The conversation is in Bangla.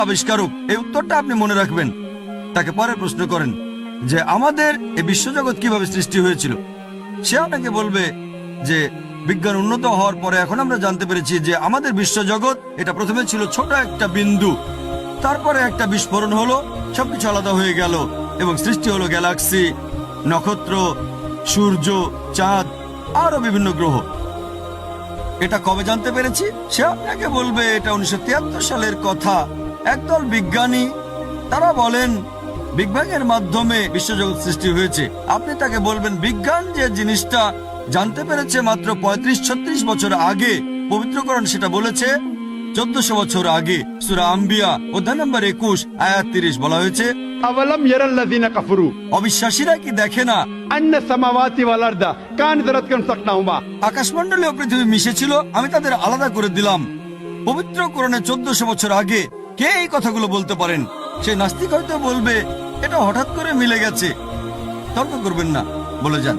আবিষ্কারক? এই উত্তরটা আপনি মনে রাখবেন। তাকে পরে প্রশ্ন করেন যে আমাদের এই বিশ্বজগৎ কিভাবে সৃষ্টি হয়েছিল। সে আপনাকে বলবে যে বিজ্ঞান উন্নত হওয়ার পরে এখন আমরা জানতে পেরেছি যে আমাদের বিশ্বজগৎ এটা প্রথমে ছিল ছোট একটা বিন্দু, তারপরে একটা বিস্ফোরণ হলো, সবকিছু আলাদা হয়ে গেল এবং সৃষ্টি হলো গ্যালাক্সি, নক্ষত্র, সূর্য, চাঁদ, আরো বিভিন্ন গ্রহ। এটা কবে জানতে পেরেছি? সে আপনাকে বলবে এটা 1973 সালের কথা। একদল বিজ্ঞানী তারা বলেন বিগ ব্যাং এর মাধ্যমে বিশ্বজগৎ সৃষ্টি হয়েছে। আপনি তাকে বলবেন বিজ্ঞান যে জিনিসটা জানতে পেরেছে মাত্র 35-36 বছর আগে, পবিত্র কোরআন সেটা বলেছে 1400 বছর আগে। সূরা আম্বিয়া অধ্যায় নম্বর 21 আয়াত 30 বলা হয়েছে, আওয়ালাম ইয়ারাল্লাযিনা কাফারু অবিশ্বাসীরা কি দেখে না আন্না সামাওয়াতি ওয়াল আরদা কানাত রাতকান সাকনাহুমা। আকাশমণ্ডলী ও পৃথিবী মিশেছিল, আমি তাদের আলাদা করে দিলাম। পবিত্র কোরআনে 1400 বছর আগে কে এই কথাগুলো বলতে পারেন? সে নাস্তিক হয়তো বলবে এটা হঠাৎ করে মিলে গেছে। তর্ক করবেন না, বলে যান।